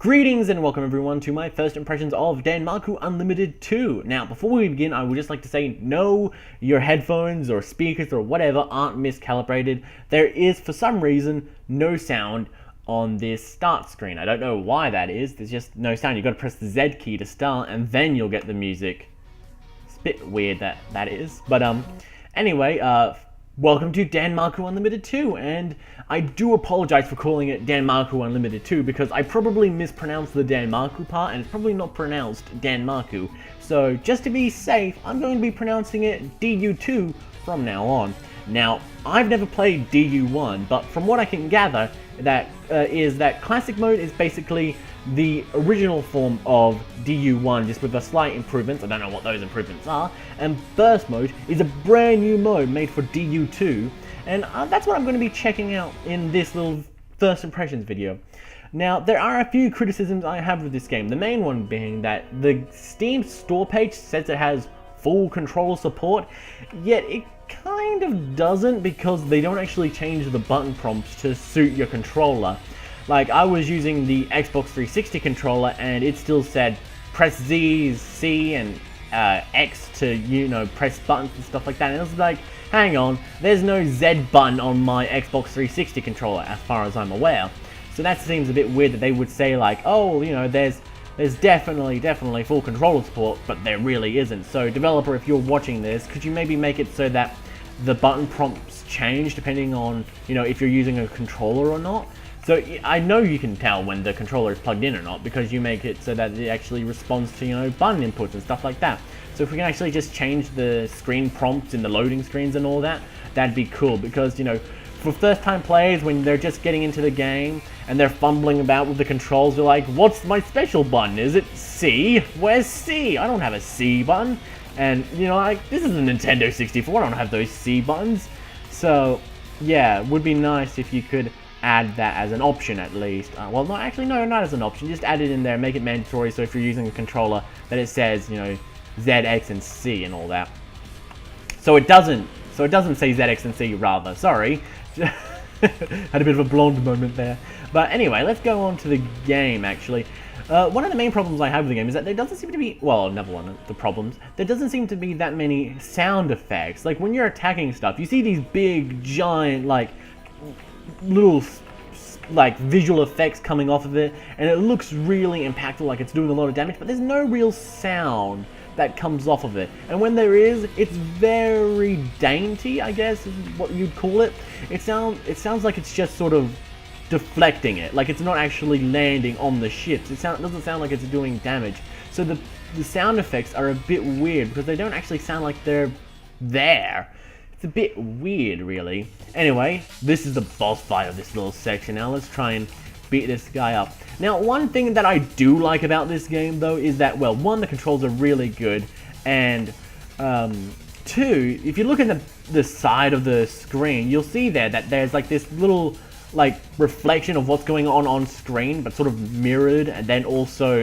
Greetings and welcome everyone to my first impressions of Danmaku Unlimited 2. Now, before we begin, I would just like to say, no, your headphones or speakers or whatever aren't miscalibrated. There is, for some reason, no sound on this start screen. I don't know why that is. There's just no sound. You've got to press the Z key to start and then you'll get the music. It's a bit weird that is. But anyway, welcome to Danmaku Unlimited 2, and I do apologize for calling it Danmaku Unlimited 2 because I probably mispronounced the Danmaku part and it's probably not pronounced Danmaku. So just to be safe, I'm going to be pronouncing it DU2 from now on. Now, I've never played DU1, but from what I can gather, that Classic Mode is basically the original form of DU1, just with a slight improvements. I don't know what those improvements are. And Burst Mode is a brand new mode made for DU2, and that's what I'm going to be checking out in this little first impressions video. Now, there are a few criticisms I have with this game. The main one being that the Steam store page says it has full controller support, yet it kind of doesn't because they don't actually change the button prompts to suit your controller. Like, I was using the Xbox 360 controller and it still said press Z, C, and X to, you know, press buttons and stuff like that. And it was like, hang on, there's no Z button on my Xbox 360 controller as far as I'm aware. So that seems a bit weird that they would say like, oh, you know, there's definitely full controller support, but there really isn't. So developer, if you're watching this, could you maybe make it so that the button prompts change depending on, you know, if you're using a controller or not? So I know you can tell when the controller is plugged in or not because you make it so that it actually responds to, you know, button inputs and stuff like that. So if we can actually just change the screen prompts in the loading screens and all that, that'd be cool because, you know, for first time players, when they're just getting into the game and they're fumbling about with the controls, they're like, what's my special button? Is it C? Where's C? I don't have a C button. And, you know, like, this is a Nintendo 64, I don't have those C buttons. So, yeah, it would be nice if you could add that as an option at least. Well, no, actually, no, not as an option. Just add it in there, make it mandatory, so if you're using a controller, that it says, you know, Z, X, and C and all that. So it doesn't say Z, X, and C, rather. Sorry. Had a bit of a blonde moment there. But anyway, let's go on to the game, actually. One of the main problems I have with the game is that there doesn't seem to be, well, another one of the problems, there doesn't seem to be that many sound effects. Like, when you're attacking stuff, you see these big, giant, like, little, like, visual effects coming off of it, and it looks really impactful, like it's doing a lot of damage, but there's no real sound that comes off of it. And when there is, it's very dainty, I guess is what you'd call it. It sounds like it's just sort of deflecting it, like it's not actually landing on the ships. It doesn't sound like it's doing damage. So the sound effects are a bit weird because they don't actually sound like they're there. It's a bit weird, really. Anyway, this is the boss fight of this little section. Now let's try and beat this guy up. Now, one thing that I do like about this game, though, is that, well, one, the controls are really good, and two, if you look at the side of the screen, you'll see there that there's like this little, like, reflection of what's going on screen, but sort of mirrored and then also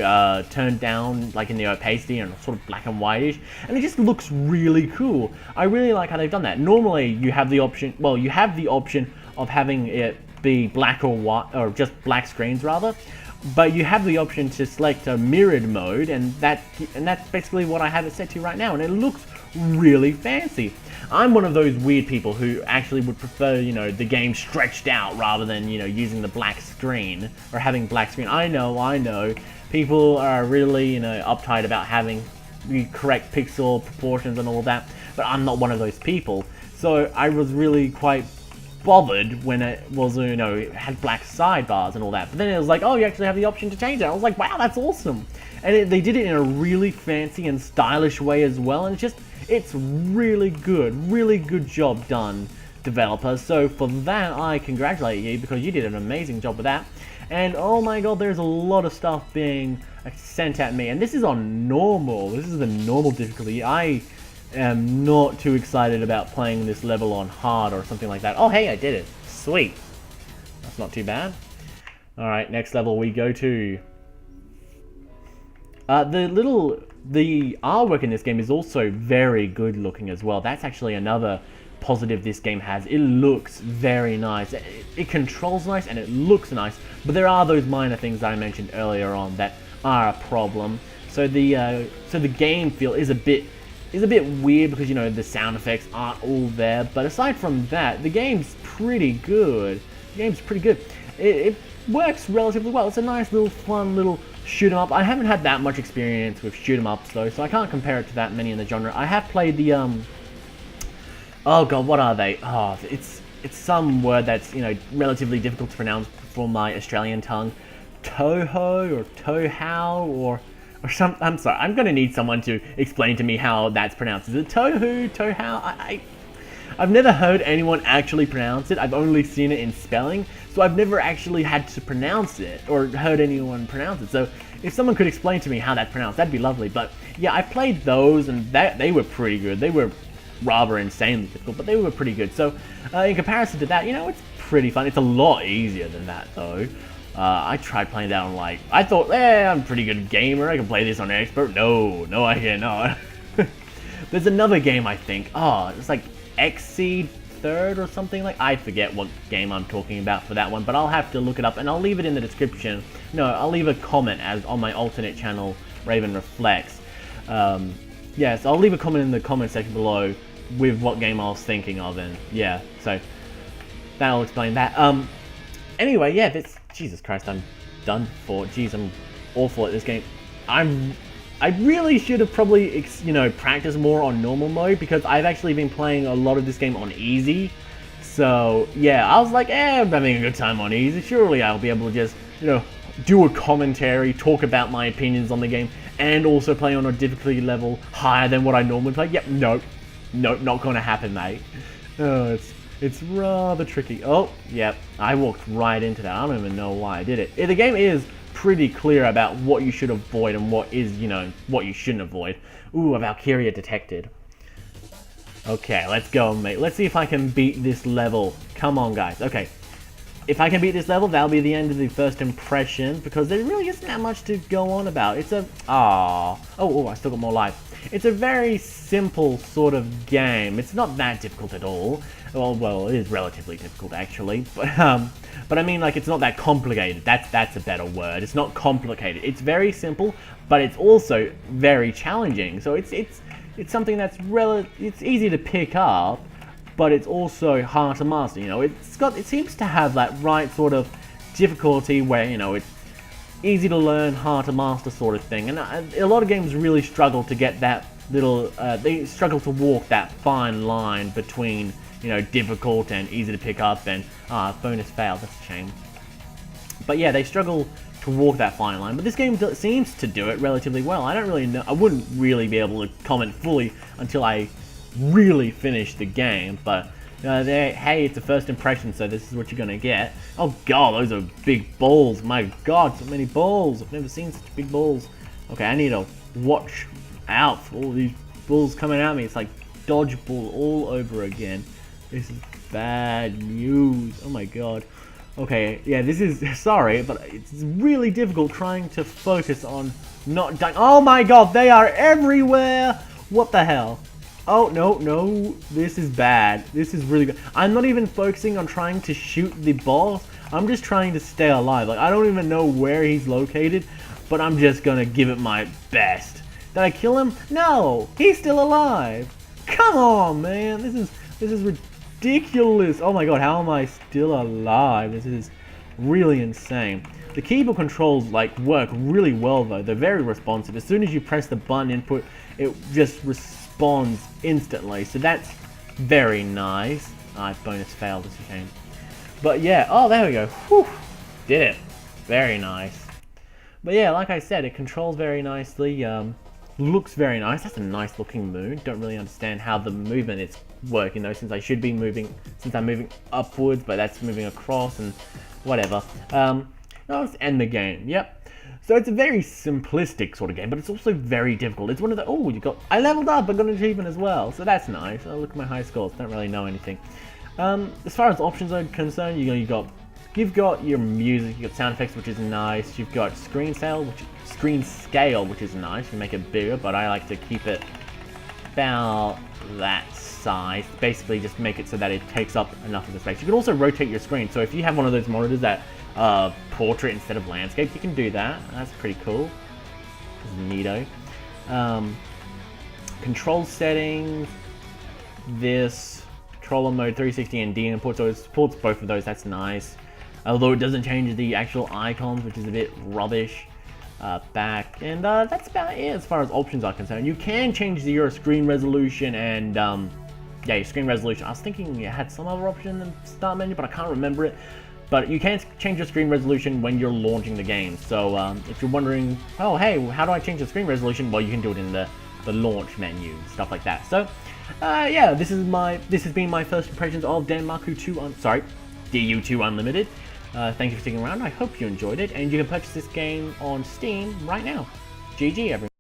turned down, like, in the opacity and sort of black and whitish, and it just looks really cool. I really like how they've done that. Normally you have the option, well, you have the option of having it be black or white, or just black screens rather, but you have the option to select a mirrored mode, and that's basically what I have it set to right now, and it looks really fancy. I'm one of those weird people who actually would prefer, you know, the game stretched out rather than, you know, using the black screen or having black screen. I know, people are really, you know, uptight about having the correct pixel proportions and all that, but I'm not one of those people. So I was really quite bothered when it was, you know, it had black sidebars and all that. But then it was like, oh, you actually have the option to change it. I was like, wow, that's awesome. And they did it in a really fancy and stylish way as well. And it's really good job done, developers. So for that, I congratulate you because you did an amazing job with that. And oh my god, there's a lot of stuff being sent at me. And this is on normal. This is the normal difficulty. I am not too excited about playing this level on hard or something like that. Oh hey, I did it. Sweet. That's not too bad. Alright, next level we go to. The artwork in this game is also very good looking as well. That's actually another positive this game has. It looks very nice. It controls nice and it looks nice, but there are those minor things that I mentioned earlier on that are a problem. So the game feel is a bit weird because, you know, the sound effects aren't all there. But aside from that, the game's pretty good. The game's pretty good. It works relatively well. It's a nice little fun little shoot 'em up. I haven't had that much experience with shoot 'em ups though, so I can't compare it to that many in the genre. I have played the oh god, what are they? Oh, it's some word that's, you know, relatively difficult to pronounce for my Australian tongue. Toho or Tohao or some. I'm sorry. I'm gonna need someone to explain to me how that's pronounced. Is it Tohu, Tohao? I've never heard anyone actually pronounce it. I've only seen it in spelling, so I've never actually had to pronounce it or heard anyone pronounce it. So if someone could explain to me how that's pronounced, that'd be lovely. But yeah, I played those and they were pretty good. They were rather insanely difficult, but they were pretty good. So in comparison to that, you know, it's pretty fun. It's a lot easier than that though. I tried playing that on I thought, I'm a pretty good gamer. I can play this on expert. No, I cannot. There's another game I think. Oh, it's like Exceed Third or something like. I forget what game I'm talking about for that one, but I'll have to look it up and I'll leave it in the description. No, I'll leave a comment as on my alternate channel, Raven Reflects. Yes, I'll leave a comment in the comment section below with what game I was thinking of, and yeah, so that'll explain that. Anyway, yeah, Jesus Christ, I'm done for. Jeez, I'm awful at this game. I really should have probably, you know, practiced more on normal mode because I've actually been playing a lot of this game on easy. So yeah, I was like, I'm having a good time on easy. Surely I'll be able to just, you know, do a commentary, talk about my opinions on the game, and also play on a difficulty level higher than what I normally play. Yep, nope, not gonna happen, mate. Oh, it's rather tricky. Oh, yep, I walked right into that. I don't even know why I did it. The game is pretty clear about what you should avoid and what is, you know, what you shouldn't avoid. Ooh, a Valkyria detected. Okay, let's go, mate. Let's see if I can beat this level. Come on, guys. Okay. If I can beat this level, that'll be the end of the first impression, because there really isn't that much to go on about. It's a... Oh, I still got more life. It's a very simple sort of game. It's not that difficult at all. Well, it is relatively difficult, actually. But I mean, like, it's not that complicated. That's a better word. It's not complicated. It's very simple, but it's also very challenging. So it's something that's it's easy to pick up, but it's also hard to master. You know, it seems to have that right sort of difficulty where, you know, it's easy to learn, hard to master sort of thing. And a lot of games really struggle to get that little, they struggle to walk that fine line between, you know, difficult and easy to pick up, and bonus fail, that's a shame. But yeah, they struggle to walk that fine line, but this game seems to do it relatively well. I don't really know, I wouldn't really be able to comment fully until I really finish the game, but hey, it's a first impression, so this is what you're gonna get. Oh god, those are big balls. My god, so many balls. I've never seen such big balls. Okay, I need to watch out for all these balls coming at me. It's like dodgeball all over again. This is bad news. Oh my god. Okay, yeah, this is, sorry, but it's really difficult trying to focus on not dying. Oh my god, they are everywhere! What the hell? Oh, no, this is bad. This is really bad. I'm not even focusing on trying to shoot the boss. I'm just trying to stay alive. Like, I don't even know where he's located, but I'm just gonna give it my best. Did I kill him? No! He's still alive! Come on, man! This is ridiculous! Oh my god, how am I still alive? This is really insane. The keyboard controls, like, work really well, though. They're very responsive. As soon as you press the button input, it just responds instantly. So that's very nice. Bonus failed, that's a shame. But yeah, oh, there we go. Whew. Did it. Very nice. But yeah, like I said, it controls very nicely. Looks very nice. That's a nice looking moon. Don't really understand how the movement is working though, since I'm moving upwards, but that's moving across and whatever. Now let's end the game. Yep. So it's a very simplistic sort of game, but it's also very difficult. It's one of the, I leveled up, I got an achievement as well, so that's nice. Oh, look at my high scores, don't really know anything. As far as options are concerned, you've got your music, you've got sound effects, which is nice. You've got screen scale, which is nice. You make it bigger, but I like to keep it about that size. Basically, just make it so that it takes up enough of the space. You can also rotate your screen. So if you have one of those monitors that portrait instead of landscape, you can do that. That's pretty cool. Neato. Control settings. This controller mode 360 and D input, so it supports both of those. That's nice. Although it doesn't change the actual icons, which is a bit rubbish. Back, and that's about it as far as options are concerned. You can change your screen resolution and yeah, your screen resolution. I was thinking it had some other option in the start menu, but I can't remember it. But you can change your screen resolution when you're launching the game. So if you're wondering, oh hey, how do I change the screen resolution? Well, you can do it in the launch menu, stuff like that. So yeah, this has been my first impressions of Danmaku 2. Sorry, DU2 Unlimited. Thank you for sticking around. I hope you enjoyed it, and you can purchase this game on Steam right now. GG, everyone.